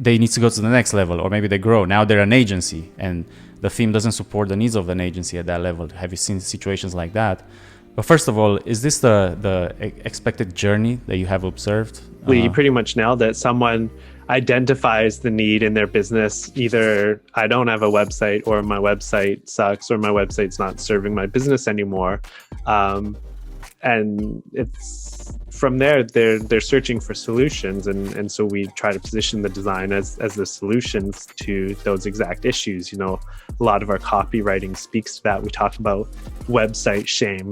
they need to go to the next level, or maybe they grow. Now they're an agency and the theme doesn't support the needs of an agency at that level. Have you seen situations like that? But first of all, is this the expected journey that you have observed? You pretty much nailed it. Someone identifies the need in their business. Either I don't have a website, or my website sucks, or my website's not serving my business anymore. And it's from there they're searching for solutions, and so we try to position the design as the solutions to those exact issues. A lot of our copywriting speaks to that. We talk about website shame,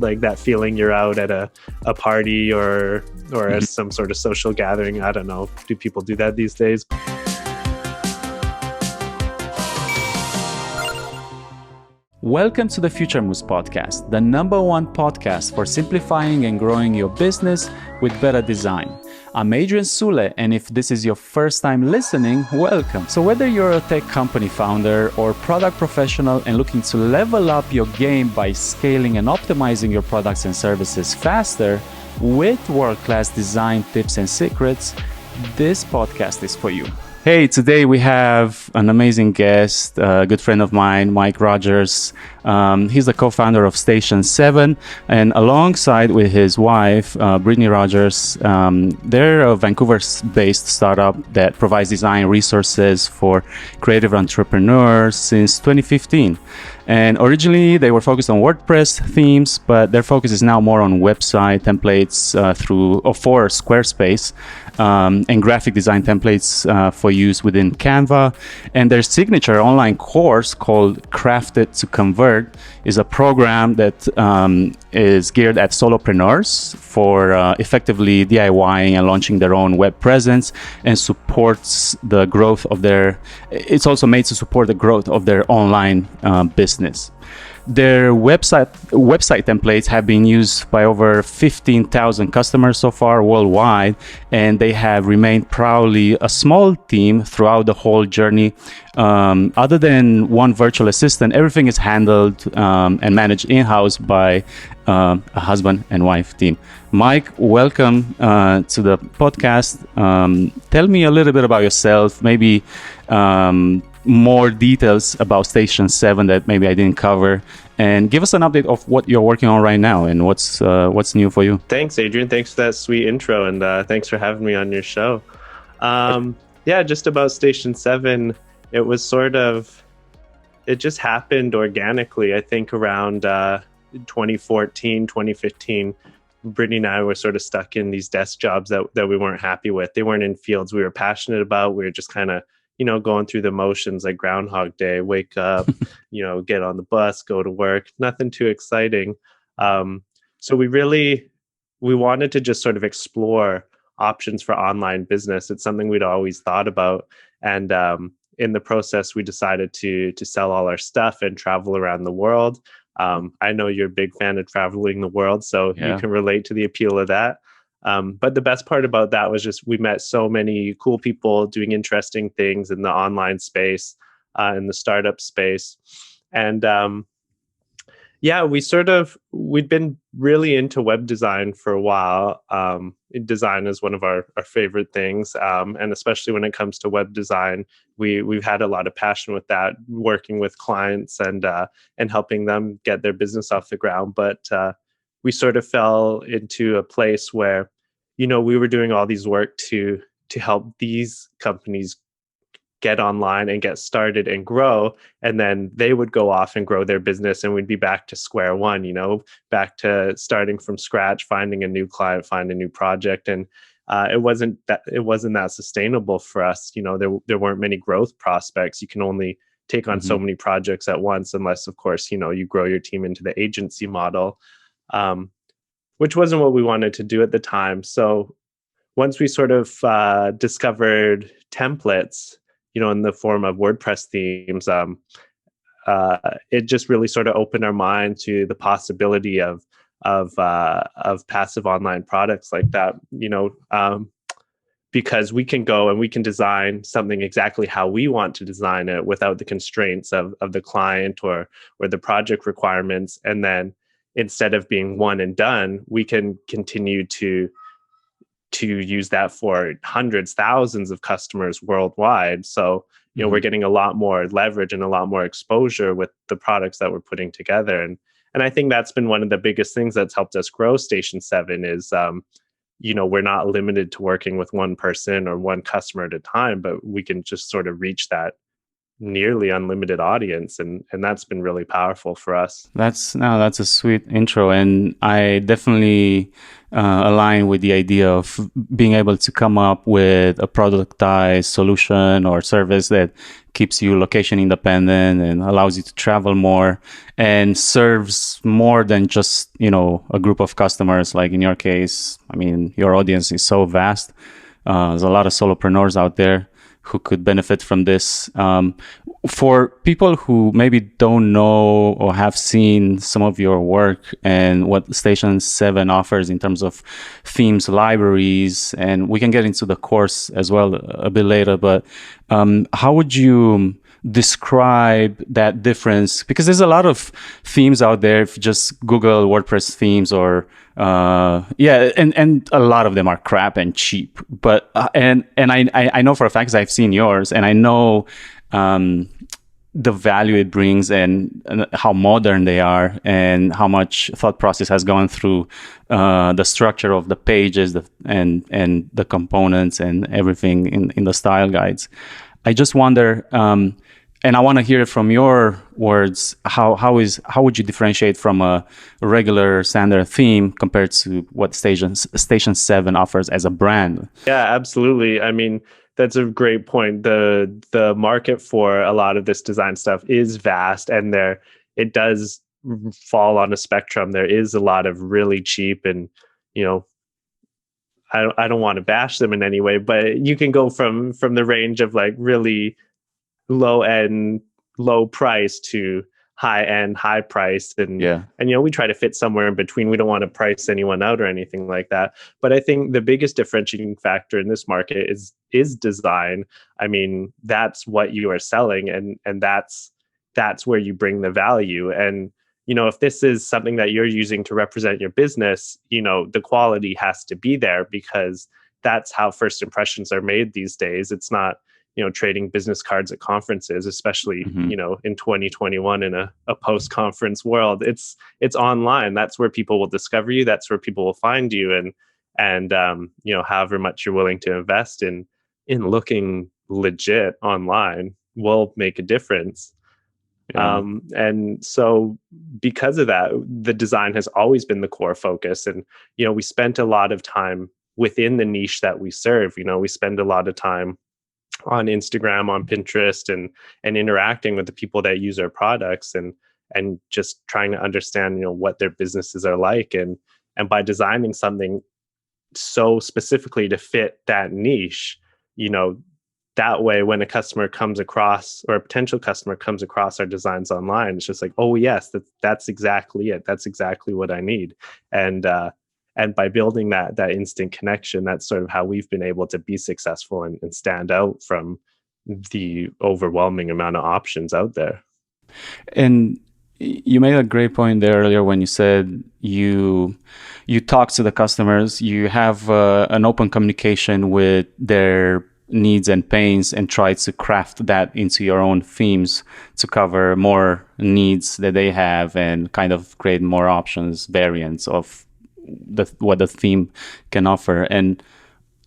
like that feeling you're out at a party or at some sort of social gathering. I don't know, do people do that these days? Welcome to the FutureMoose podcast, the #1 podcast for simplifying and growing your business with better design. I'm Adrian Sule, and if this is your first time listening, welcome. So whether you're a tech company founder or product professional and looking to level up your game by scaling and optimizing your products and services faster with world-class design tips and secrets, this podcast is for you. Hey, today we have an amazing guest, a good friend of mine, Mike Rogers. He's the co-founder of Station 7, and alongside with his wife, Brittany Rogers, they're a Vancouver-based startup that provides design resources for creative entrepreneurs since 2015. And originally they were focused on WordPress themes, but their focus is now more on website templates for Squarespace, and graphic design templates for use within Canva. And their signature online course called Crafted to Convert is a program that is geared at solopreneurs for effectively DIYing and launching their own web presence, and supports the growth of it's also made to support the growth of their online business. Their website templates have been used by over 15,000 customers so far worldwide, and they have remained proudly a small team throughout the whole journey. Other than one virtual assistant, everything is handled and managed in-house by a husband and wife team. Mike, welcome to the podcast. Tell me a little bit about yourself, maybe more details about Station 7 that maybe I didn't cover, and give us an update of what you're working on right now and what's new for you. Thanks, Adrian. Thanks for that sweet intro, and thanks for having me on your show. Just about Station 7, it was it just happened organically. I think around 2014, 2015, Brittany and I were sort of stuck in these desk jobs that we weren't happy with. They weren't in fields we were passionate about. We were just kind of going through the motions, like Groundhog Day, wake up, get on the bus, go to work, nothing too exciting. So we wanted to just sort of explore options for online business. It's something we'd always thought about. And in the process, we decided to sell all our stuff and travel around the world. I know you're a big fan of traveling the world, so You can relate to the appeal of that. But the best part about that was just we met so many cool people doing interesting things in the online space, in the startup space. And we'd been really into web design for a while. Design is one of our favorite things. And especially when it comes to web design, we've had a lot of passion with that, working with clients and helping them get their business off the ground. But we sort of fell into a place where, we were doing all these work to help these companies get online and get started and grow. And then they would go off and grow their business, and we'd be back to square one, back to starting from scratch, finding a new client, find a new project. And it wasn't that sustainable for us. There weren't many growth prospects. You can only take on so many projects at once, unless, of course, you grow your team into the agency model, which wasn't what we wanted to do at the time. So once we sort of discovered templates, in the form of WordPress themes, it just really sort of opened our mind to the possibility of passive online products like that. Because we can go and we can design something exactly how we want to design it without the constraints of the client or the project requirements. And then instead of being one and done, we can continue to to use that for hundreds, thousands of customers worldwide. So, we're getting a lot more leverage and a lot more exposure with the products that we're putting together. And I think that's been one of the biggest things that's helped us grow Station 7 is, we're not limited to working with one person or one customer at a time, but we can just sort of reach that nearly unlimited audience, and that's been really powerful for us. That's a sweet intro, and I definitely align with the idea of being able to come up with a productized solution or service that keeps you location independent and allows you to travel more and serves more than just a group of customers. Like in your case, I mean, your audience is so vast. There's a lot of solopreneurs out there who could benefit from this. For people who maybe don't know or have seen some of your work and what Station 7 offers in terms of themes, libraries, and we can get into the course as well a bit later, but how would you describe that difference? Because there's a lot of themes out there. If you just Google WordPress themes or and a lot of them are crap and cheap. But and I know for a fact, 'cause I've seen yours, and I know the value it brings and how modern they are and how much thought process has gone through the structure of the pages and the components and everything in the style guides. I just wonder, and I want to hear it from your words, how would you differentiate from a regular standard theme compared to what Station 7 offers as a brand? Yeah, absolutely. I mean, that's a great point. The market for a lot of this design stuff is vast, and it does fall on a spectrum. There is a lot of really cheap, and I don't want to bash them in any way, but you can go from the range of like really low end, low price to high end, high price. And we try to fit somewhere in between. We don't want to price anyone out or anything like that. But I think the biggest differentiating factor in this market is design. I mean, that's what you are selling, and that's where you bring the value. And if this is something that you're using to represent your business, the quality has to be there, because that's how first impressions are made these days. It's not trading business cards at conferences, especially, in 2021 in a post-conference world. It's online. That's where people will discover you. That's where people will find you. And however much you're willing to invest in looking legit online will make a difference. Yeah. And so because of that, the design has always been the core focus. And, we spent a lot of time within the niche that we serve. We spend a lot of time on Instagram, on Pinterest, and interacting with the people that use our products, and just trying to understand, what their businesses are like. And by designing something so specifically to fit that niche, that way, when a customer comes across, or a potential customer comes across our designs online, it's just like, oh yes, that's exactly it. That's exactly what I need. And by building that instant connection, that's sort of how we've been able to be successful and stand out from the overwhelming amount of options out there. And you made a great point there earlier when you said you talk to the customers, you have an open communication with their needs and pains, and try to craft that into your own themes to cover more needs that they have and kind of create more options, variants of what the theme can offer. And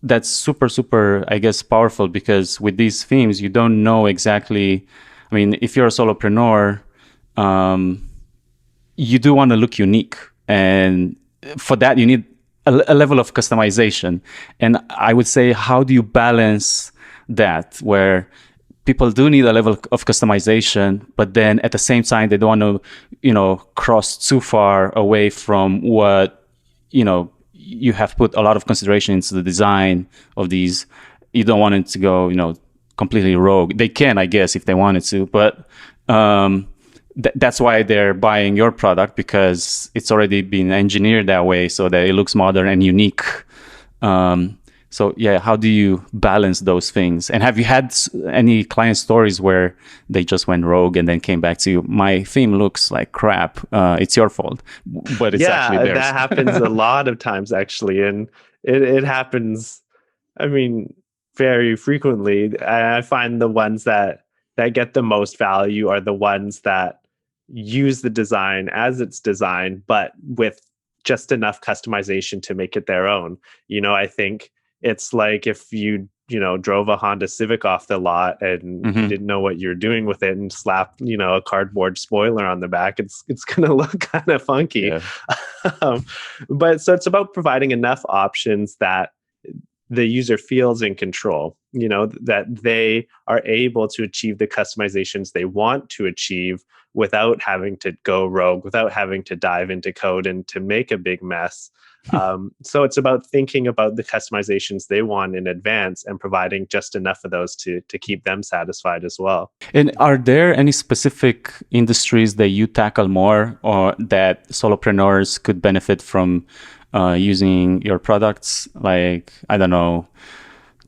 that's super, I guess, powerful, because with these themes, you don't know exactly. I mean, if you're a solopreneur, you do want to look unique, and for that you need a level of customization. And I would say, how do you balance that, where people do need a level of customization, but then at the same time they don't want to cross too far away from what you have put a lot of consideration into the design of these. You don't want it to go completely rogue. They can, I guess, if they wanted to, but that's why they're buying your product, because it's already been engineered that way so that it looks modern and unique. So yeah, how do you balance those things? And have you had any client stories where they just went rogue and then came back to you? My theme looks like crap. It's your fault, but it's actually theirs. That happens a lot of times, actually. And it happens. I mean, very frequently. I find the ones that get the most value are the ones that use the design as it's designed, but with just enough customization to make it their own. I think it's like if you drove a Honda Civic off the lot and you Hmm. didn't know what you're doing with it and slapped, a cardboard spoiler on the back, it's going to look kind of funky. Yeah. um, but so it's about providing enough options that the user feels in control, that they are able to achieve the customizations they want to achieve without having to go rogue, without having to dive into code and to make a big mess. So it's about thinking about the customizations they want in advance and providing just enough of those to keep them satisfied as well. And are there any specific industries that you tackle more or that solopreneurs could benefit from using your products? Like, I don't know,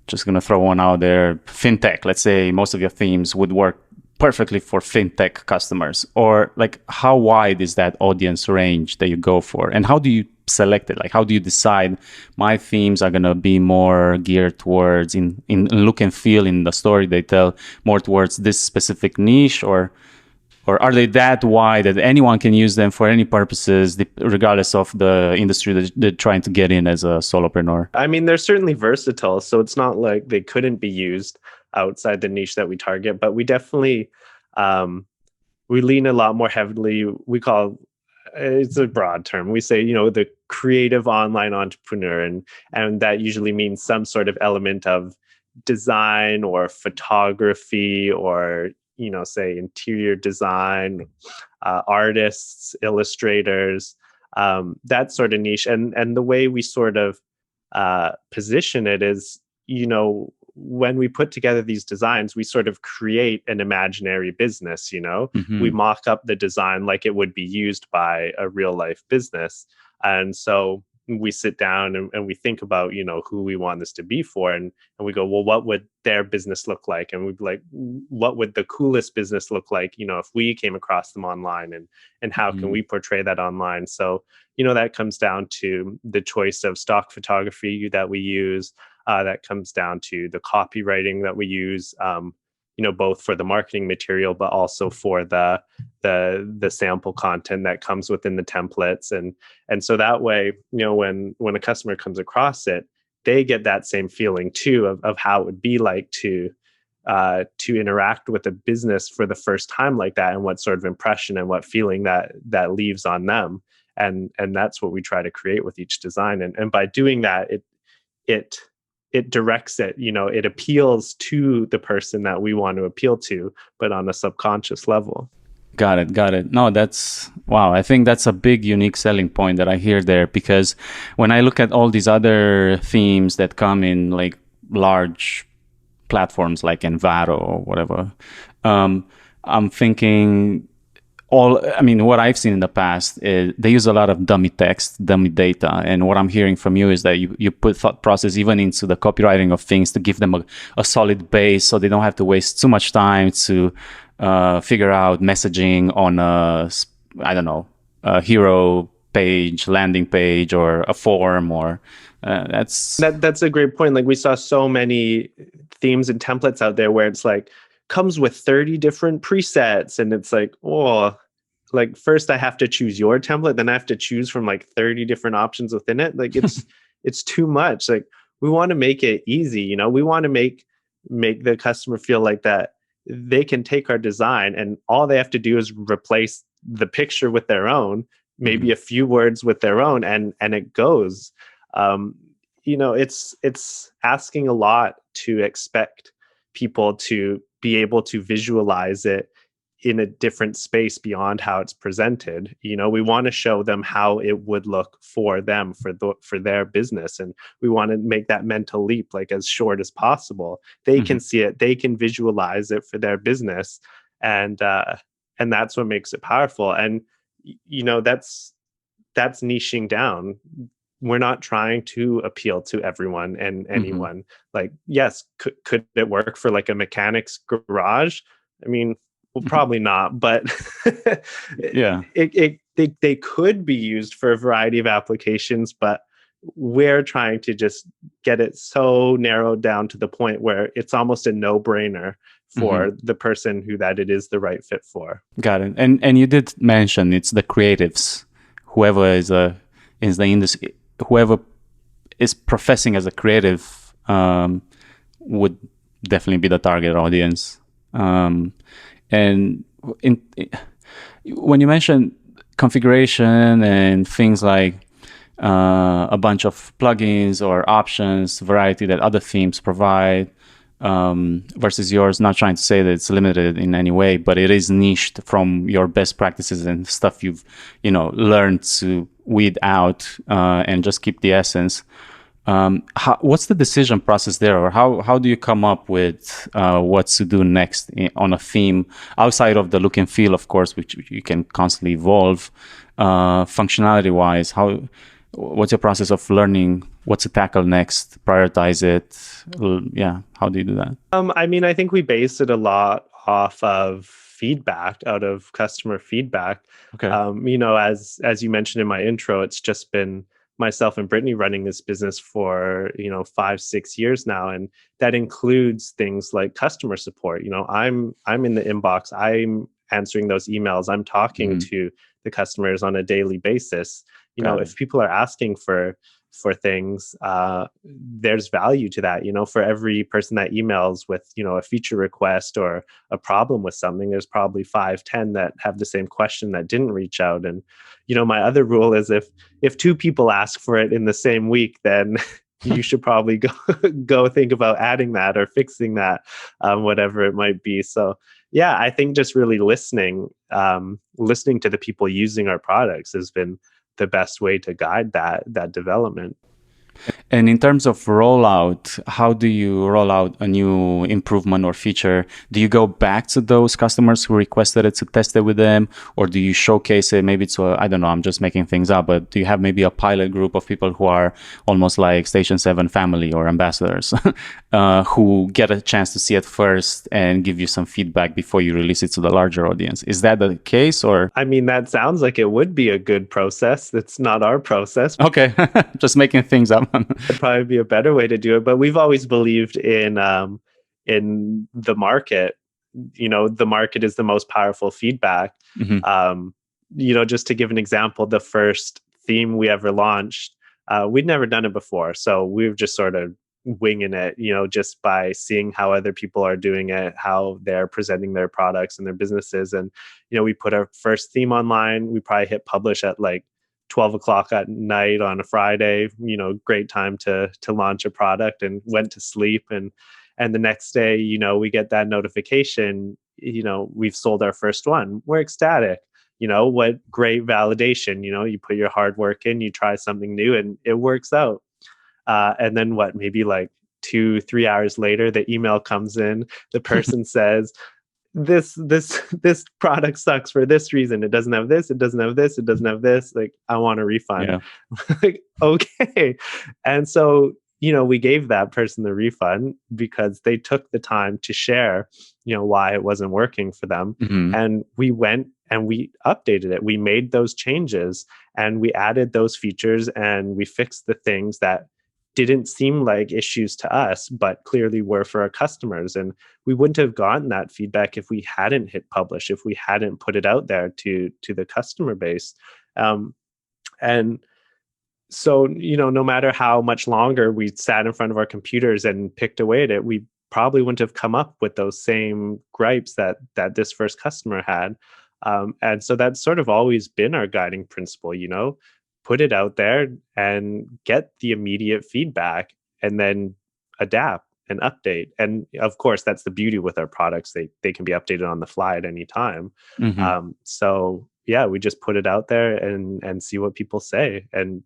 just going to throw one out there. Fintech, let's say most of your themes would work perfectly for fintech customers. Or like, how wide is that audience range that you go for? And how do you select it? Like, how do you decide my themes are going to be more geared towards in look and feel in the story they tell more towards this specific niche, or are they that wide that anyone can use them for any purposes, regardless of the industry that they're trying to get in as a solopreneur? I mean, they're certainly versatile, so it's not like they couldn't be used outside the niche that we target, but we definitely we lean a lot more heavily. We call it's a broad term. We say, the creative online entrepreneur, and that usually means some sort of element of design or photography or say interior design, artists, illustrators, that sort of niche. And the way we sort of position it is, when we put together these designs, we sort of create an imaginary business. We Hmm. mock up the design like it would be used by a real life business. And so we sit down and we think about, who we want this to be for. And we go, well, what would their business look like? And we'd be like, what would the coolest business look like, if we came across them online, and how can we portray that online? So, that comes down to the choice of stock photography that we use. That comes down to the copywriting that we use, both for the marketing material, but also for the sample content that comes within the templates. And so that way, when a customer comes across it, they get that same feeling too of how it would be like to interact with a business for the first time like that, and what sort of impression and what feeling that leaves on them. And that's what we try to create with each design. And by doing that, it it directs it, it appeals to the person that we want to appeal to, but on a subconscious level. Got it. Got it. No, that's wow. I think that's a big, unique selling point that I hear there, because when I look at all these other themes that come in like large platforms like Envato or whatever, I'm thinking I mean, what I've seen in the past is they use a lot of dummy text, dummy data. And what I'm hearing from you is that you put thought process even into the copywriting of things to give them a solid base so they don't have to waste too much time to figure out messaging on I don't know, a hero page, landing page, or a form, or that's. That's a great point. Like, we saw so many themes and templates out there where it's like comes with 30 different presets, and it's like, oh, like first I have to choose your template, then I have to choose from like 30 different options within it. Like, it's too much. Like, we want to make it easy, we want to make the customer feel like that they can take our design and all they have to do is replace the picture with their own, maybe Mhm. a few words with their own, and it goes. um it's asking a lot to expect people to be able to visualize it in a different space beyond how it's presented. We want to show them how it would look for them, for their business, and we want to make that mental leap like as short as possible. They Mhm. can see it, they can visualize it for their business, and that's what makes it powerful. And that's niching down. We're not trying to appeal to everyone and Mhm. anyone. Like, yes, could it work for like a mechanic's garage? I mean, well, probably not, but Yeah. they could be used for a variety of applications. But we're trying to just get it so narrowed down to the point where it's almost a no-brainer for the person who that it is the right fit for. Got it. And you did mention it's the creatives, whoever is the industry, whoever is professing as a creative would definitely be the target audience. And when you mention configuration and things like a bunch of plugins or options, variety that other themes provide, versus yours, not trying to say that it's limited in any way, but it is niched from your best practices and stuff you've, learned to weed out and just keep the essence. What's the decision process there, or how do you come up with what to do next on a theme outside of the look and feel, of course, which you can constantly evolve, functionality wise? What's your process of learning what to tackle next, prioritize it? Yeah, how do you do that? I think we base it a lot off of feedback, out of customer feedback. Okay. As you mentioned in my intro, it's just been myself and Brittany running this business for 5-6 years now, and that includes things like customer support. I'm in the inbox, I'm answering those emails, I'm talking to the customers on a daily basis. If people are asking for things, there's value to that. For every person that emails with a feature request or a problem with something, there's probably 5-10 that have the same question that didn't reach out. And my other rule is if 2 people ask for it in the same week, then you should probably go think about adding that or fixing that, whatever it might be. So yeah, I think just really listening to the people using our products has been the best way to guide that development. And in terms of rollout, how do you roll out a new improvement or feature? Do you go back to those customers who requested it to test it with them? Or do you showcase it maybe to, I don't know, I'm just making things up, but do you have maybe a pilot group of people who are almost like Station 7 family or ambassadors who get a chance to see it first and give you some feedback before you release it to the larger audience? Is that the case? Or that sounds like it would be a good process. It's not our process. Okay, just making things up. It'd probably be a better way to do it, but we've always believed in the market. The market is the most powerful feedback. Just to give an example, the first theme we ever launched, we'd never done it before, so we were just sort of winging it, just by seeing how other people are doing it, how they're presenting their products and their businesses. And we put our first theme online. We probably hit publish at like 12 o'clock at night on a Friday, great time to launch a product, and went to sleep. And the next day, we get that notification, we've sold our first one. We're ecstatic. What great validation. You put your hard work in, you try something new, and it works out. And then maybe like 2-3 hours later, the email comes in, the person says, this product sucks for this reason. It doesn't have this, it doesn't have this, it doesn't have this. Like, I want a refund. Yeah. Like, okay. And so, we gave that person the refund because they took the time to share, why it wasn't working for them. And we went and we updated it. We made those changes and we added those features and we fixed the things that didn't seem like issues to us, but clearly were for our customers. And we wouldn't have gotten that feedback if we hadn't hit publish, if we hadn't put it out there to the customer base. And so, no matter how much longer we sat in front of our computers and picked away at it, we probably wouldn't have come up with those same gripes that this first customer had. And so that's sort of always been our guiding principle, put it out there and get the immediate feedback and then adapt and update. And of course, that's the beauty with our products. They can be updated on the fly at any time. So yeah, we just put it out there and see what people say. And,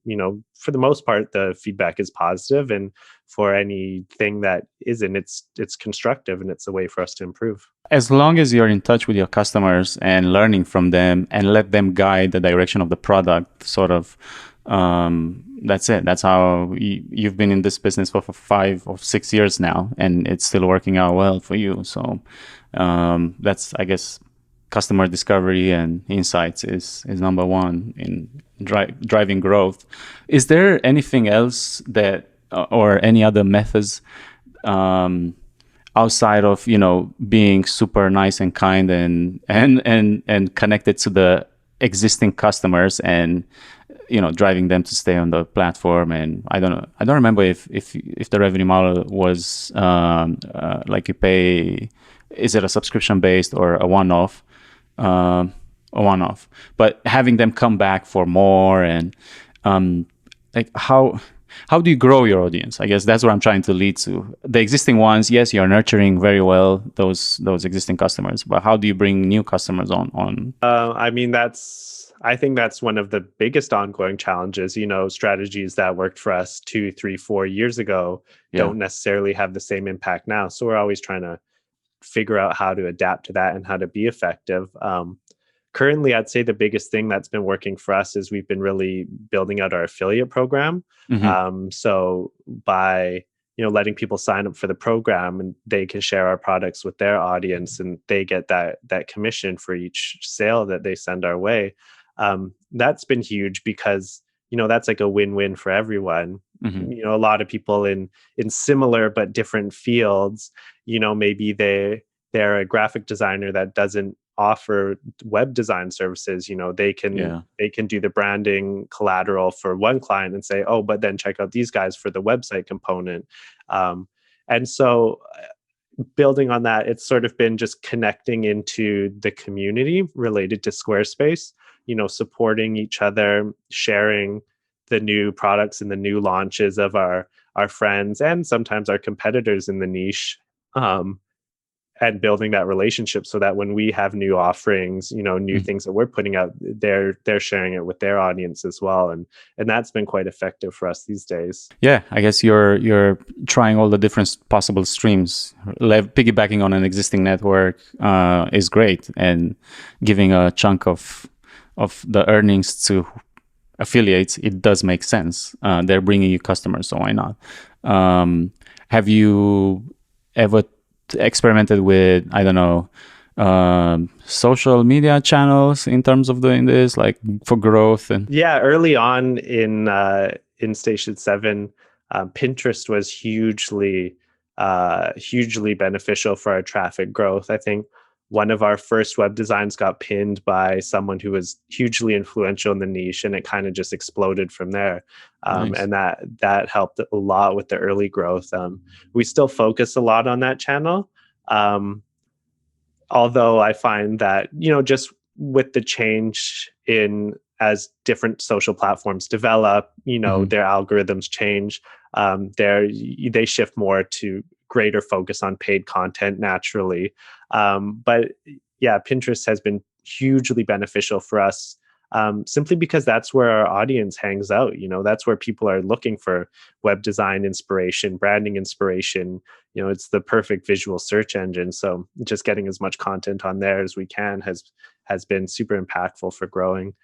for the most part, the feedback is positive. And for anything that isn't, it's constructive and it's a way for us to improve. As long as you're in touch with your customers and learning from them and let them guide the direction of the product, sort of, that's it. That's how you've been in this business for 5 or 6 years now, and it's still working out well for you. So that's, I guess, customer discovery and insights is number one in driving growth. Is there anything else that or any other methods outside of being super nice and kind and connected to the existing customers and driving them to stay on the platform? And I don't remember if the revenue model was like you pay, is it a subscription based or a one-off? But having them come back for more and like how do you grow your audience? I guess that's what I'm trying to lead to. The existing ones, yes, you're nurturing very well those existing customers, but how do you bring new customers on? I think that's one of the biggest ongoing challenges. Strategies that worked for us 2, 3, 4 years ago don't necessarily have the same impact now. So we're always trying to figure out how to adapt to that and how to be effective. Currently, I'd say the biggest thing that's been working for us is we've been really building out our affiliate program. So by letting people sign up for the program, and they can share our products with their audience, and they get that commission for each sale that they send our way. That's been huge because that's like a win-win for everyone. A lot of people in similar but different fields, maybe they're a graphic designer that doesn't offer web design services. They can do the branding collateral for one client and say, oh, but then check out these guys for the website component. And so building on that, it's sort of been just connecting into the community related to Squarespace, supporting each other, sharing the new products and the new launches of our friends and sometimes our competitors in the niche, and building that relationship so that when we have new offerings, new things that we're putting out, they're sharing it with their audience as well. And that's been quite effective for us these days. Yeah, I guess you're trying all the different possible streams. Piggybacking on an existing network is great, and giving a chunk of the earnings to affiliates, it does make sense. They're bringing you customers, so why not? Have you ever experimented with, I don't know, social media channels in terms of doing this, like for growth? And early on in Station 7, Pinterest was hugely beneficial for our traffic growth. I think one of our first web designs got pinned by someone who was hugely influential in the niche, and it kind of just exploded from there. Nice. And that helped a lot with the early growth. We still focus a lot on that channel. Although I find that, just with the change in as different social platforms develop, their algorithms change, they shift more to greater focus on paid content naturally. But yeah, Pinterest has been hugely beneficial for us, simply because that's where our audience hangs out. That's where people are looking for web design inspiration, branding inspiration. It's the perfect visual search engine. So just getting as much content on there as we can has been super impactful for growing.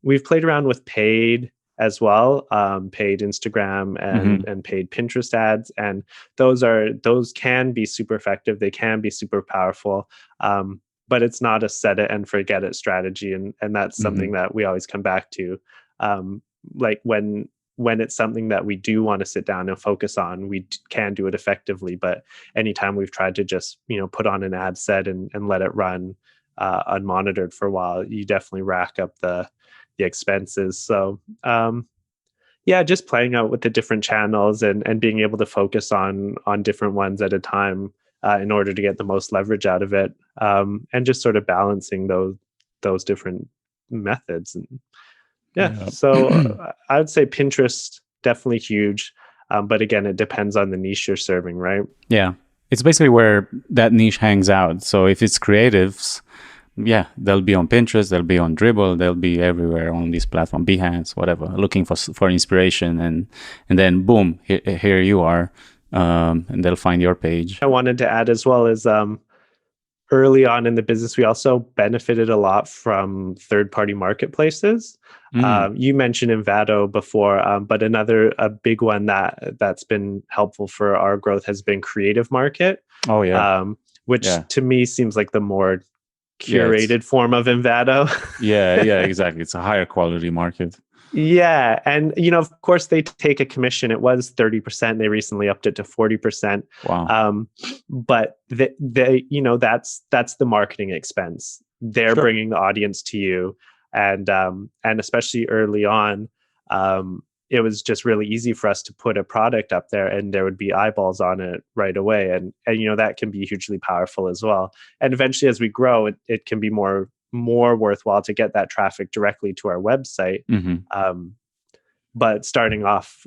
We've played around with paid as well, paid Instagram and paid Pinterest ads, and those can be super effective. They can be super powerful, but it's not a set it and forget it strategy, and that's something that we always come back to. Like when it's something that we do want to sit down and focus on, we can do it effectively. But anytime we've tried to just put on an ad set and let it run unmonitored for a while, you definitely rack up the expenses. So just playing out with the different channels and being able to focus on different ones at a time in order to get the most leverage out of it, and just sort of balancing those different methods. And so I would say Pinterest definitely huge, but again, it depends on the niche you're serving, right? Yeah, it's basically where that niche hangs out. So if it's creatives, they'll be on Pinterest, they'll be on Dribbble, they'll be everywhere on this platform, Behance, whatever, looking for inspiration, and then boom, here you are, and they'll find your page. I wanted to add as well is early on in the business, we also benefited a lot from third-party marketplaces. You mentioned Envato before, but a big one that's been helpful for our growth has been Creative Market. Oh yeah, which to me seems like the more curated form of Envato. Yeah, exactly. It's a higher quality market. Yeah. And, of course, they take a commission. It was 30%. They recently upped it to 40%. Wow. But that's the marketing expense. They're bringing the audience to you. And especially early on, it was just really easy for us to put a product up there and there would be eyeballs on it right away. And that can be hugely powerful as well. And eventually, as we grow, it can be more worthwhile to get that traffic directly to our website. But starting off,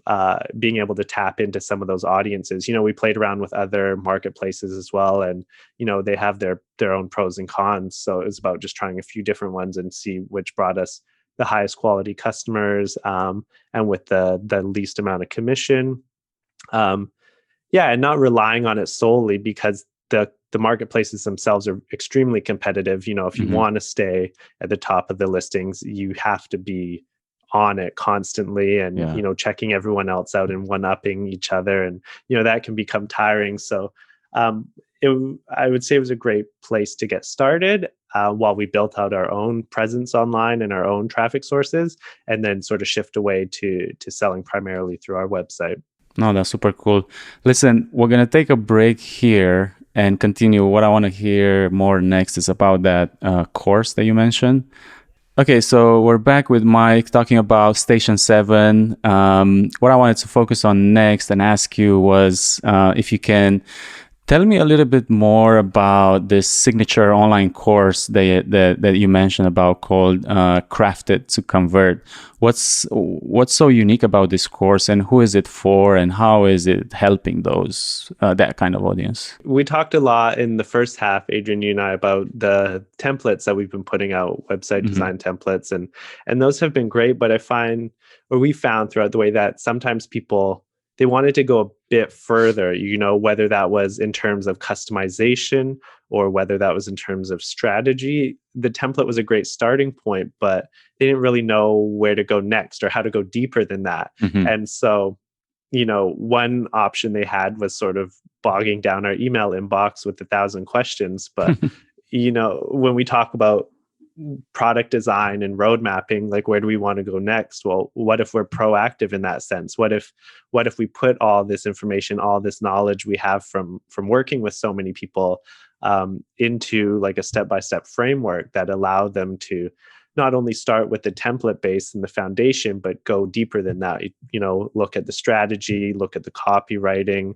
being able to tap into some of those audiences, we played around with other marketplaces as well, and they have their own pros and cons. So it was about just trying a few different ones and see which brought us the highest quality customers, and with the least amount of commission. And not relying on it solely, because the marketplaces themselves are extremely competitive. If you want to stay at the top of the listings, you have to be on it constantly and checking everyone else out and one-upping each other, and that can become tiring. So I would say it was a great place to get started while we built out our own presence online and our own traffic sources, and then sort of shift away to selling primarily through our website. No, that's super cool. Listen, we're going to take a break here and continue. What I want to hear more next is about that course that you mentioned. Okay, so we're back with Mike talking about Station 7. What I wanted to focus on next and ask you was if you can tell me a little bit more about this signature online course that you mentioned about, called Crafted to Convert. What's so unique about this course, and who is it for, and how is it helping that kind of audience? We talked a lot in the first half, Adrian, you and I, about the templates that we've been putting out, website design templates, and those have been great. But we found throughout the way that sometimes people, they wanted to go a bit further, whether that was in terms of customization or whether that was in terms of strategy. The template was a great starting point, but they didn't really know where to go next or how to go deeper than that. And so, one option they had was sort of bogging down our email inbox with 1,000 questions. But, when we talk about product design and road mapping, like, where do we want to go next? Well, what if we're proactive in that sense? What if we put all this information, all this knowledge we have from working with so many people into like a step-by-step framework that allow them to not only start with the template base and the foundation, but go deeper than that. Look at the strategy, look at the copywriting,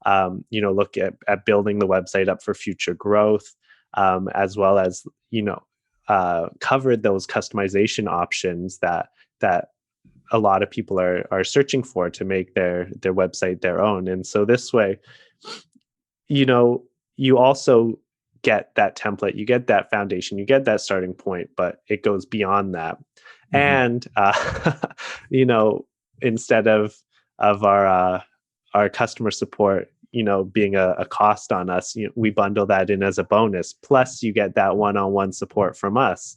look at building the website up for future growth, as well as covered those customization options that a lot of people are searching for to make their website their own. And so this way, you also get that template, you get that foundation, you get that starting point, but it goes beyond that. And instead of our customer support being a cost on us, we bundle that in as a bonus. Plus, you get that one-on-one support from us.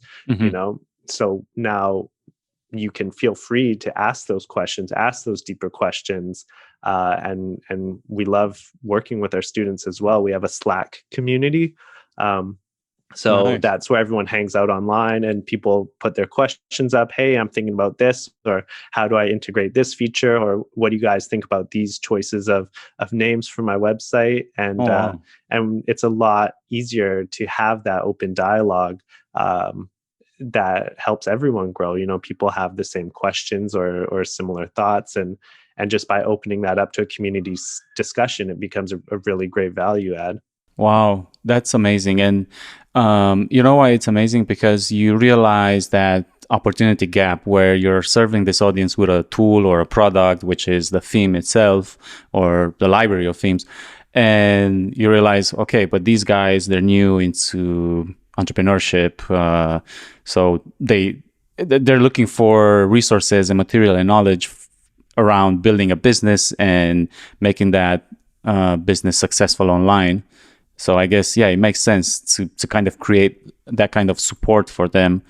So now you can feel free to ask those questions, ask those deeper questions, and we love working with our students as well. We have a Slack community. So nice. That's where everyone hangs out online, and people put their questions up. Hey, I'm thinking about this, or how do I integrate this feature? Or what do you guys think about these choices of names for my website? And and it's a lot easier to have that open dialogue that helps everyone grow. People have the same questions or similar thoughts, and just by opening that up to a community discussion, it becomes a really great value add. Wow, that's amazing. And you know why it's amazing? Because you realize that opportunity gap where you're serving this audience with a tool or a product, which is the theme itself or the library of themes. And you realize, okay, but these guys, they're new into entrepreneurship. So they're looking for resources and material and knowledge around building a business and making that business successful online. So I guess, it makes sense to kind of create that kind of support for them.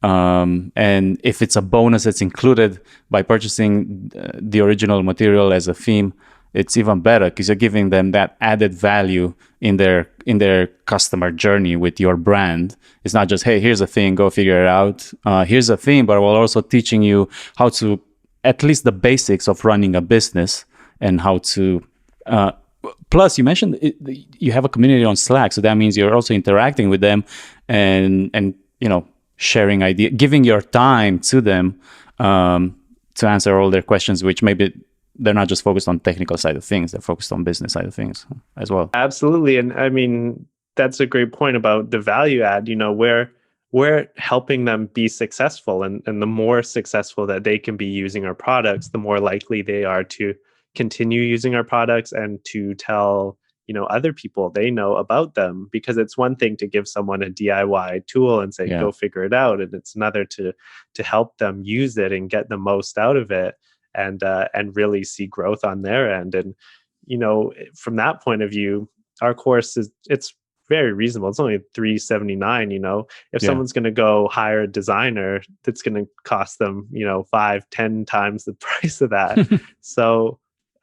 And if it's a bonus that's included by purchasing the original material as a theme, it's even better because you're giving them that added value in their customer journey with your brand. It's not just, hey, here's a thing, go figure it out. Here's a thing, but we're also teaching you how to, at least the basics of running a business, and how to plus you mentioned you have a community on Slack, so that means you're also interacting with them and sharing idea, giving your time to them to answer all their questions, which maybe they're not just focused on technical side of things, they're focused on business side of things as well. Absolutely. And I mean, that's a great point about the value add. We're helping them be successful, and the more successful that they can be using our products, the more likely they are to continue using our products and to tell other people they know about them. Because it's one thing to give someone a DIY tool and say, go figure it out, and it's another to help them use it and get the most out of it, and really see growth on their end. And from that point of view, our course it's very reasonable. It's only $379. If someone's going to go hire a designer, that's going to cost them 5-10 times the price of that. So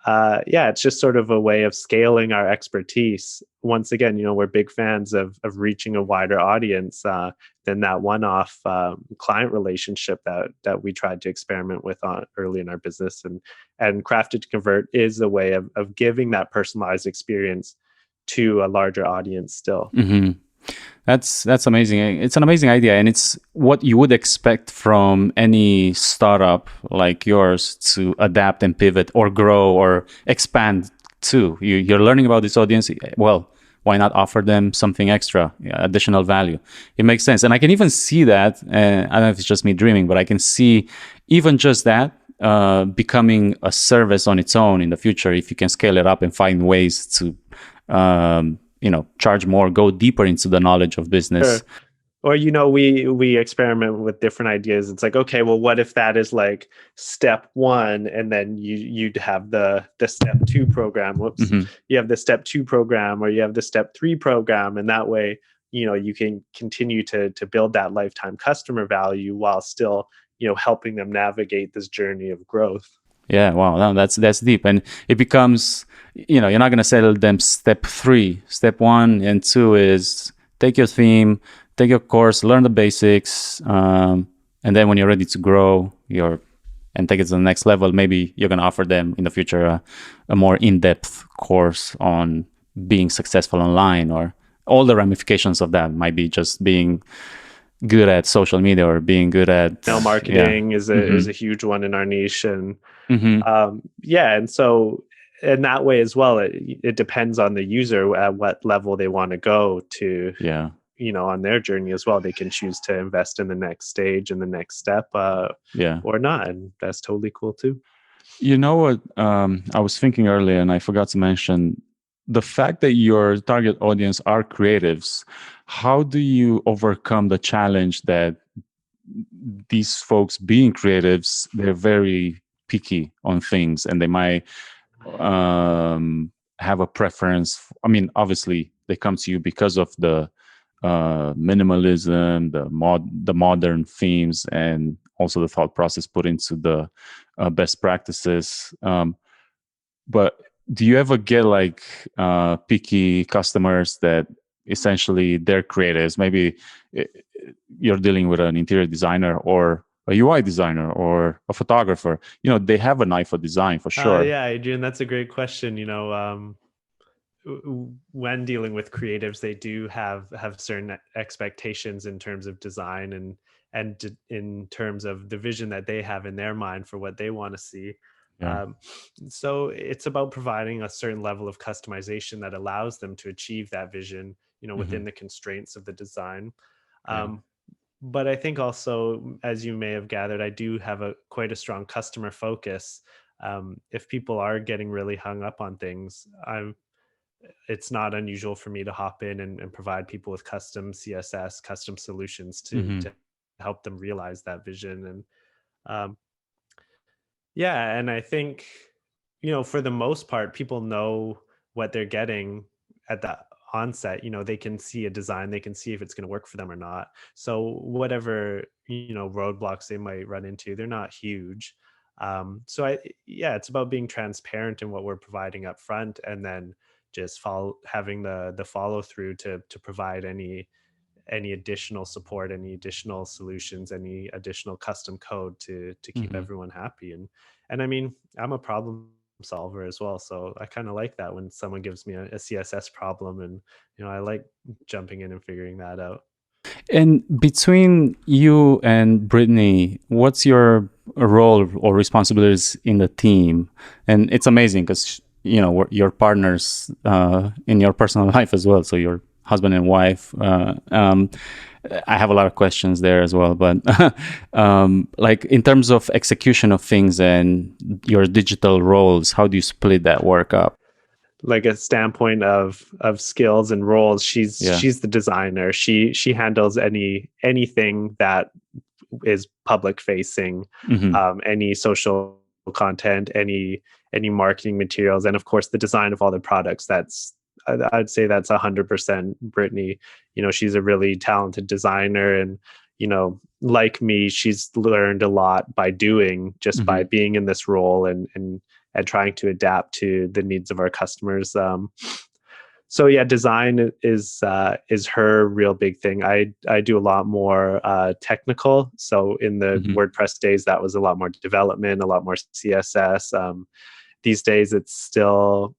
it's just sort of a way of scaling our expertise. Once again, we're big fans of reaching a wider audience than that one-off client relationship that we tried to experiment with early in our business. And Crafted to Convert is a way of giving that personalized experience to a larger audience still. Mm-hmm. That's amazing. It's an amazing idea, and it's what you would expect from any startup like yours to adapt and pivot or grow or expand to. You're learning about this audience. Well, why not offer them something extra, additional value? It makes sense. And I can even see that, I don't know if it's just me dreaming, but I can see even just that becoming a service on its own in the future if you can scale it up and find ways to charge more, go deeper into the knowledge of business. Sure. Or, we experiment with different ideas. It's like, okay, well, what if that is like step 1, and then you'd have the step 2 program. Mm-hmm. You have the step 2 program, or you have the step 3 program, and that way, you can continue to build that lifetime customer value while still, helping them navigate this journey of growth. Yeah, wow, that's deep, and it becomes, you're not going to sell them step 3. Step 1 and 2 is take your theme, take your course, learn the basics, and then when you're ready to grow and take it to the next level, maybe you're going to offer them in the future a more in-depth course on being successful online, or all the ramifications of that. Might be just being good at social media or being good at marketing is a huge one in our niche. And and so in that way as well, it depends on the user at what level they want to go to, on their journey as well. They can choose to invest in the next stage and the next step or not, and that's totally cool too. You know what, I was thinking earlier and I forgot to mention the fact that your target audience are creatives. How do you overcome the challenge that these folks, being creatives, they're very picky on things, and they might have a preference? I mean, obviously they come to you because of the minimalism, the modern themes, and also the thought process put into the best practices. But do you ever get like picky customers that essentially they're creatives? Maybe you're dealing with an interior designer or a UI designer or a photographer. They have an eye for design for sure. Yeah, Adrian, that's a great question. When dealing with creatives, they do have certain expectations in terms of design and in terms of the vision that they have in their mind for what they want to see. So it's about providing a certain level of customization that allows them to achieve that vision, within the constraints of the design. But I think also, as you may have gathered, I do have quite a strong customer focus. If people are getting really hung up on things, it's not unusual for me to hop in and provide people with custom CSS, custom solutions to help them realize that vision. And and I think, for the most part, people know what they're getting at the onset. They can see a design, they can see if it's going to work for them or not. So whatever, roadblocks they might run into, they're not huge. So it's about being transparent in what we're providing up front, and then just having the follow through to provide any additional support, any additional solutions, any additional custom code to keep Mhm. everyone happy. And I mean, I'm a problem solver as well, so I kind of like that when someone gives me a CSS problem, and I like jumping in and figuring that out. And between you and Brittany, what's your role or responsibilities in the team? And it's amazing because your partners in your personal life as well. So your husband and wife. I have a lot of questions there as well, but like in terms of execution of things and your digital roles, how do you split that work up? Like a standpoint of skills and roles, Yeah. she's the designer. She handles anything that is public facing, Hmm. any social content, any marketing materials, and of course the design of all the products. I'd say that's 100% Brittany. She's a really talented designer, and like me, she's learned a lot by doing, just by Hmm. being in this role and trying to adapt to the needs of our customers. So yeah, design is her real big thing. I do a lot more technical. So in the Hmm. WordPress days, that was a lot more development, a lot more CSS. These days, it's still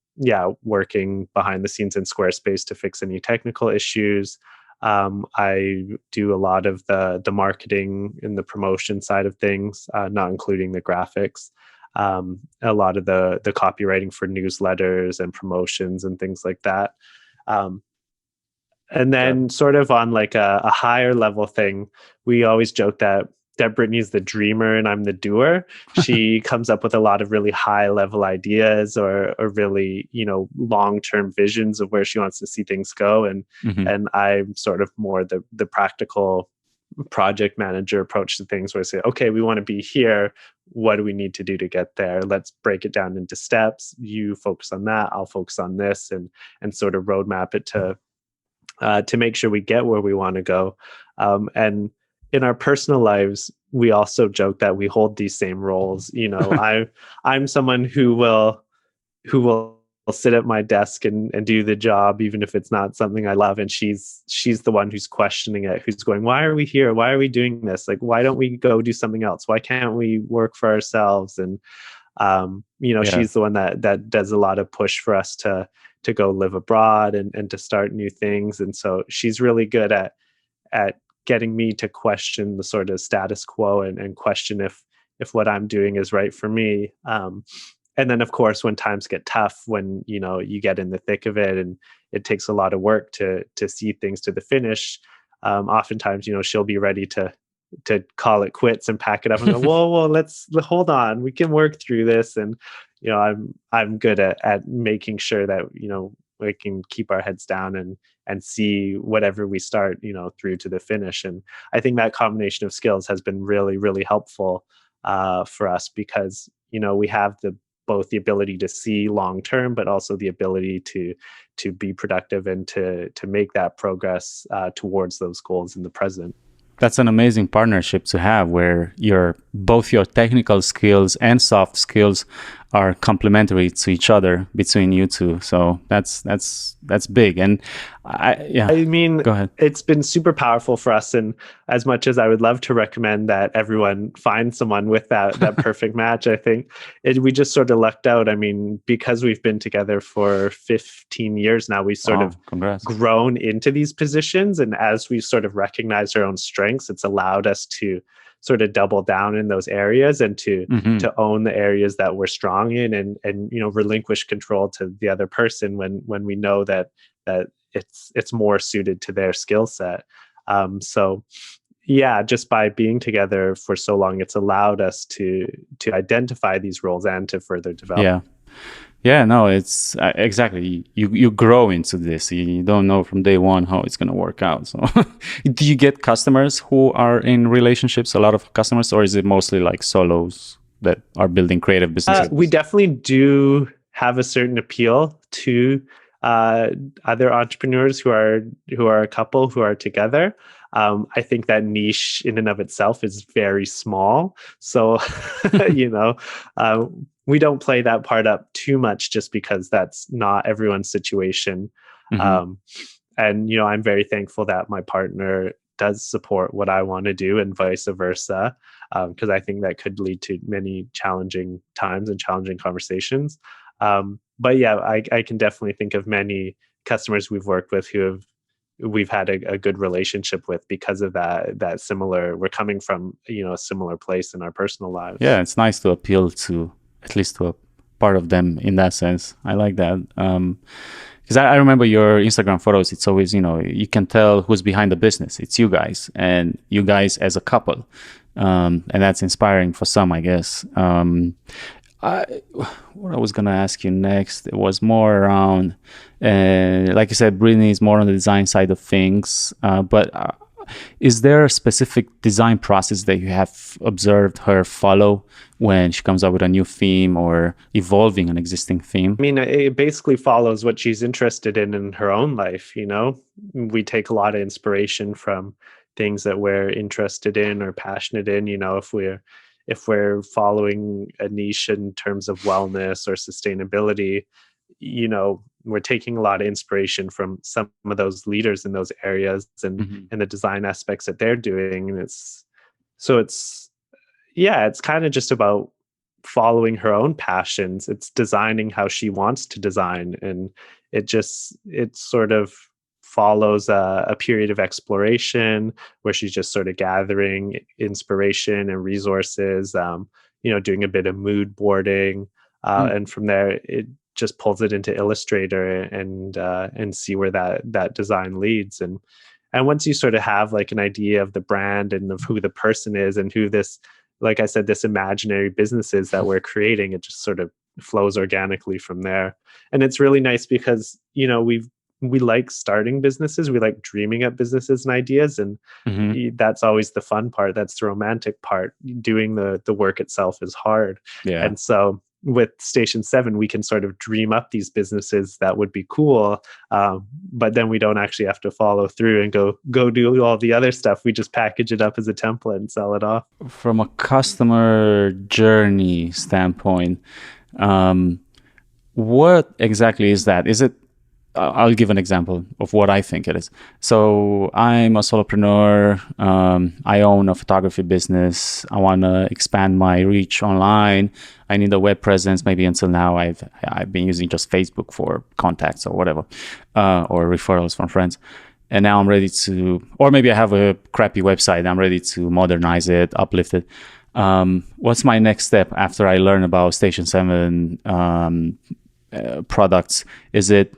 working behind the scenes in Squarespace to fix any technical issues. I do a lot of the marketing and the promotion side of things, not including the graphics. A lot of the copywriting for newsletters and promotions and things like that. Um, and Got then sort of on like a higher level thing, we always joke that Brittany's the dreamer and I'm the doer. it. She comes up with a lot of really high level ideas or really, long-term visions of where she wants to see things go. And Hmm. and I'm sort of more the practical project manager approach to things, where I say, okay, we want to be here. What do we need to do to get there? Let's break it down into steps. You focus on that, I'll focus on this, and sort of roadmap it to make sure we get where we want to go. And in our personal lives, we also joke that we hold these same roles. I'm someone who will sit at my desk and do the job, even if it's not something I love. And she's the one who's questioning it, who's going, why are we here? Why are we doing this? Like, why don't we go do something else? Why can't we work for ourselves? And Yeah. she's the one that does a lot of push for us to go live abroad and to start new things. And so she's really good at getting me to question the sort of status quo and question if what I'm doing is right for me. And then of course, when times get tough, when you get in the thick of it and it takes a lot of work to see things to the finish, oftentimes she'll be ready to call it quits and pack it up and go, whoa, let's hold on, we can work through this. And I'm good at making sure that we can keep our heads down and see whatever we start through to the finish. And I think that combination of skills has been really, really helpful for us, because we have both the ability to see long term, but also the ability to be productive and to make that progress towards those goals in the present. That's an amazing partnership to have, where both your technical skills and soft skills are complementary to each other between you two. So that's big. And I mean, go ahead. it's been super powerful for us. And as much as I would love to recommend that everyone find someone with that perfect match, I think we just sort of lucked out. I mean, because we've been together for 15 years now, we've sort Wow, of congrats. grown into these positions. And as we've sort of recognized our own strengths, it's allowed us to sort of double down in those areas and to Hmm. own the areas that we're strong in, and relinquish control to the other person when we know that it's more suited to their skill set. So yeah, just by being together for so long, it's allowed us to identify these roles and to further develop. Yeah. Yeah, no, it's exactly. You grow into this. You don't know from day one how it's going to work out. So, do you get customers who are in relationships? A lot of customers, or is it mostly like solos that are building creative businesses? We definitely do have a certain appeal to uh, other entrepreneurs who are a couple who are together. I think that niche in and of itself is very small. So, uh, we don't play that part up too much just because that's not everyone's situation. Hmm. Um, and I'm very thankful that my partner does support what I want to do and vice versa, because I think that could lead to many challenging times and challenging conversations. But yeah, I can definitely think of many customers we've worked with we've had a good relationship with because of that similar, we're coming from a similar place in our personal lives. Yeah, it's nice to appeal to at least to a part of them in that sense. I like that. Because I remember your Instagram photos. It's always, you can tell who's behind the business. It's you guys, and you guys as a couple, and that's inspiring for some, I guess. What I was gonna ask you next, it was more around, like you said, Brittany is more on the design side of things. But is there a specific design process that you have observed her follow when she comes up with a new theme or evolving an existing theme? I mean, it basically follows what she's interested in her own life. We take a lot of inspiration from things that we're interested in or passionate in. If we're following a niche in terms of wellness or sustainability, we're taking a lot of inspiration from some of those leaders in those areas, and Hmm. and the design aspects that they're doing. And it's yeah, it's kind of just about following her own passions. It's designing how she wants to design, and it sort of follows a period of exploration where she's just sort of gathering inspiration and resources, doing a bit of mood boarding, and from there it just pulls it into Illustrator and see where that design leads. And once you sort of have like an idea of the brand and of who the person is and who this, like I said, this imaginary businesses that we're creating, it just sort of flows organically from there. And it's really nice because, we like starting businesses, we like dreaming up businesses and ideas, and Hmm. that's always the fun part. That's the romantic part. Doing the work itself is hard. Yeah. And so with Station 7, we can sort of dream up these businesses that would be cool, but then we don't actually have to follow through and go do all the other stuff. We just package it up as a template and sell it off. From a customer journey standpoint, um, what exactly is that? Is it I'll give an example of what I think it is. So I'm a solopreneur. I own a photography business. I want to expand my reach online. I need a web presence. Maybe until now I've been using just Facebook for contacts or whatever, or referrals from friends. And now I'm ready to, or maybe I have a crappy website. I'm ready to modernize it, uplift it. What's my next step after I learn about Station 7 products? Is it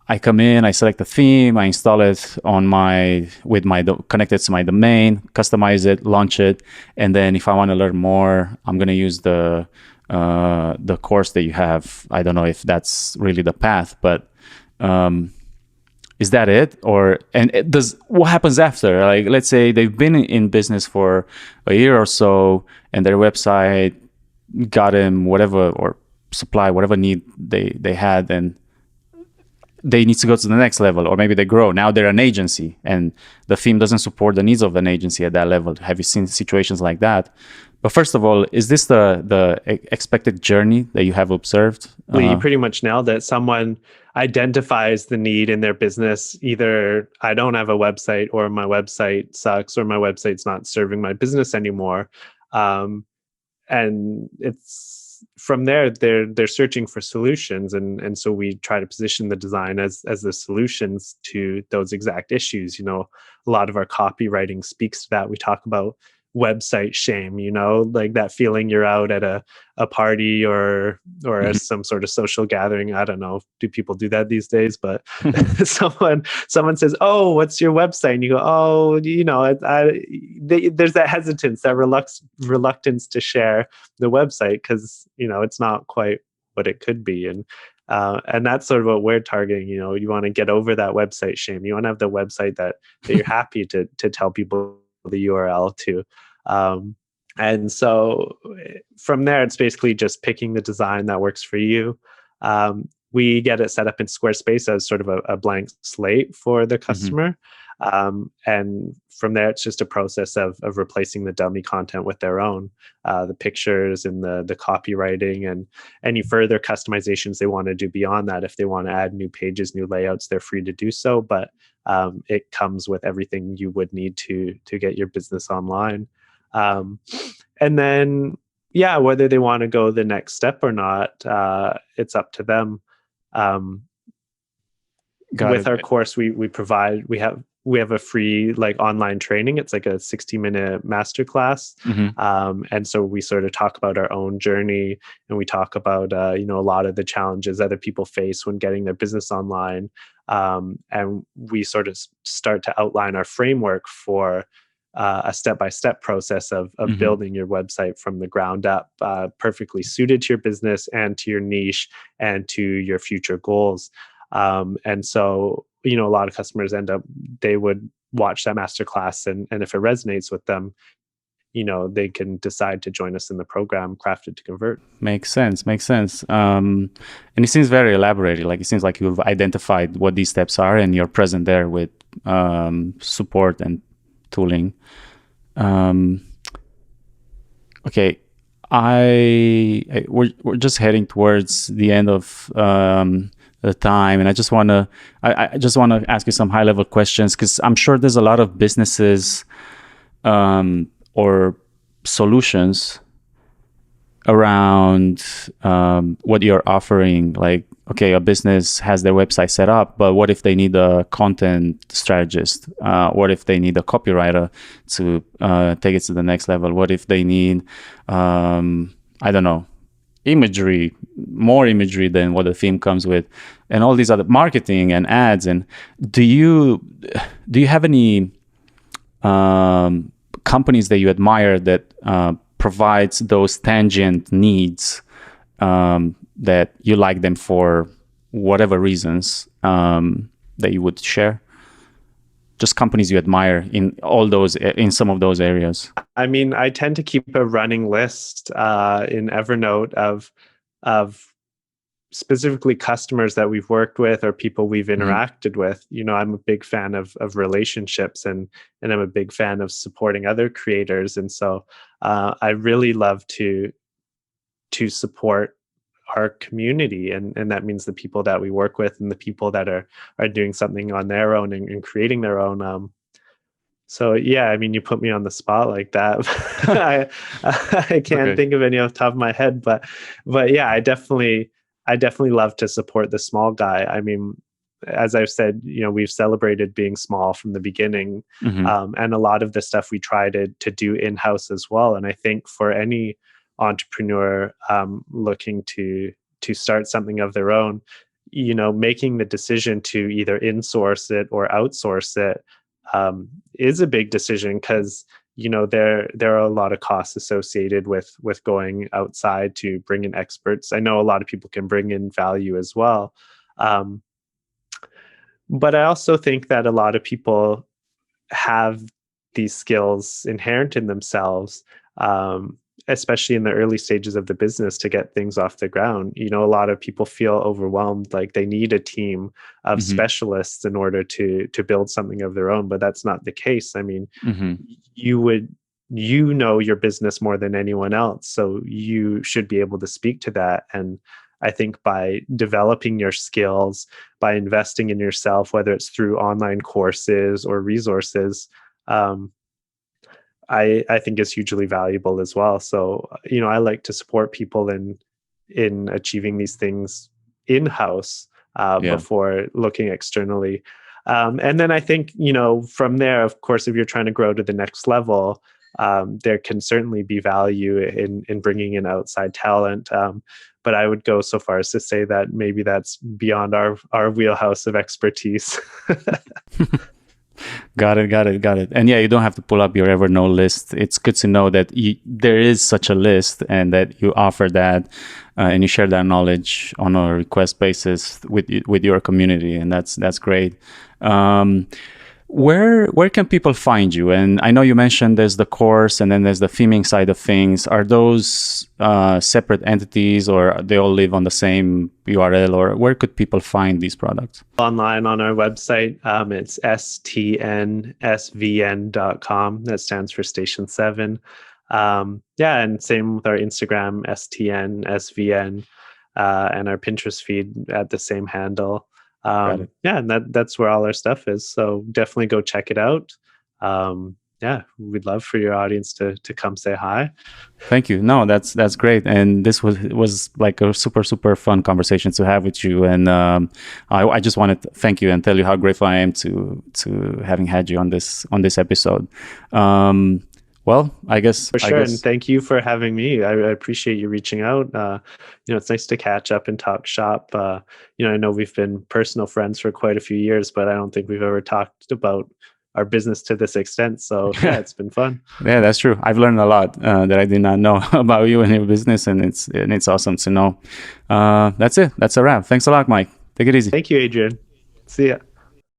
I come in, I select a theme, I install it on connected to my domain, customize it, launch it, and then if I want to learn more, I'm going to use the course that you have. I don't know if that's really the path, but is that it? What happens after? Like, let's say they've been in business for a year or so, and their website got them whatever or supply whatever need they had, and they need to go to the next level, or maybe they grow. Now they're an agency and the theme doesn't support the needs of an agency at that level. Have you seen situations like that? But first of all, is this the expected journey that you have observed? You pretty much nailed it. Someone identifies the need in their business. Either I don't have a website, or my website sucks, or my website's not serving my business anymore. And it's from there they're searching for solutions, and so we try to position the design as the solutions to those exact issues. A lot of our copywriting speaks to that. We talk about website shame, like that feeling you're out at a party or some sort of social gathering. I don't know, do people do that these days? But someone says, "Oh, what's your website?" And you go, "Oh, there's that hesitance, that reluctance to share the website because it's not quite what it could be." And that's sort of what we're targeting. You want to get over that website shame. You want to have the website that you're happy to tell people the URL to. And so from there, it's basically just picking the design that works for you. we get it set up in Squarespace as sort of a blank slate for the customer. And from there, it's just a process of replacing the dummy content with their own, the pictures and the copywriting, and any further customizations they want to do beyond that. If they want to add new pages, new layouts, they're free to do so. But it comes with everything you would need to get your business online. And then, yeah, whether they want to go the next step or not, it's up to them. With our course, we have a free like online training. It's like a 60-minute masterclass. And so we sort of talk about our own journey, and we talk about a lot of the challenges other people face when getting their business online. And we sort of start to outline our framework for a step-by-step process of building your website from the ground up, perfectly suited to your business and to your niche and to your future goals. And so, a lot of customers they would watch that masterclass, and if it resonates with them, they can decide to join us in the program Crafted to Convert. Makes sense. And it seems very elaborated. Like, it seems like you've identified what these steps are, and you're present there with support and tooling. Okay. We're just heading towards the end of the time, and I just want to ask you some high level questions, because I'm sure there's a lot of businesses or solutions around what you're offering. Like, okay, a business has their website set up, but what if they need a content strategist? What if they need a copywriter to take it to the next level? What if they need, I don't know, more imagery than what the theme comes with, and all these other marketing and ads? And do you have any companies that you admire that provides those tangent needs that you like them for whatever reasons, that you would share? Just companies you admire in some of those areas. I mean, I tend to keep a running list in Evernote of specifically customers that we've worked with or people we've interacted with. I'm a big fan of relationships, and I'm a big fan of supporting other creators. And so I really love to support our community, and that means the people that we work with and the people that are doing something on their own and creating their own. So yeah, I mean, you put me on the spot like that. I can't think of any off the top of my head, but yeah, I definitely love to support the small guy. I mean, as I've said, we've celebrated being small from the beginning, and a lot of the stuff we try to do in-house as well. And I think for any entrepreneur looking to start something of their own, making the decision to either insource it or outsource it is a big decision, because there are a lot of costs associated with going outside to bring in experts. I know a lot of people can bring in value as well, but I also think that a lot of people have these skills inherent in themselves, especially in the early stages of the business, to get things off the ground. A lot of people feel overwhelmed, like they need a team of specialists in order to build something of their own, but that's not the case. I mean, you know your business more than anyone else, so you should be able to speak to that. And I think by developing your skills, by investing in yourself, whether it's through online courses or resources, I think is hugely valuable as well. So, I like to support people in achieving these things in-house before looking externally. And then I think, from there, of course, if you're trying to grow to the next level, there can certainly be value in bringing in outside talent. But I would go so far as to say that maybe that's beyond our wheelhouse of expertise. Got it. And yeah, you don't have to pull up your Evernote list. It's good to know that there is such a list, and that you offer that and you share that knowledge on a request basis with your community, and that's great. Where can people find you? And I know you mentioned there's the course and then there's the theming side of things. Are those separate entities, or they all live on the same URL, or where could people find these products? Online on our website, it's stnsvn.com. That stands for Station 7. Yeah, and same with our Instagram, stnsvn, and our Pinterest feed at the same handle. Yeah, and that's where all our stuff is. So definitely go check it out. Yeah, we'd love for your audience to come say hi. Thank you. No, that's great. And this was like a super fun conversation to have with you. And I just wanted to thank you and tell you how grateful I am to having had you on this episode. Well, I guess for sure. And thank you for having me. I appreciate you reaching out. It's nice to catch up and talk shop. I know we've been personal friends for quite a few years, but I don't think we've ever talked about our business to this extent. So yeah, it's been fun. Yeah, that's true. I've learned a lot that I did not know about you and your business, and it's awesome to know. That's it. That's a wrap. Thanks a lot, Mike. Take it easy. Thank you, Adrian. See ya.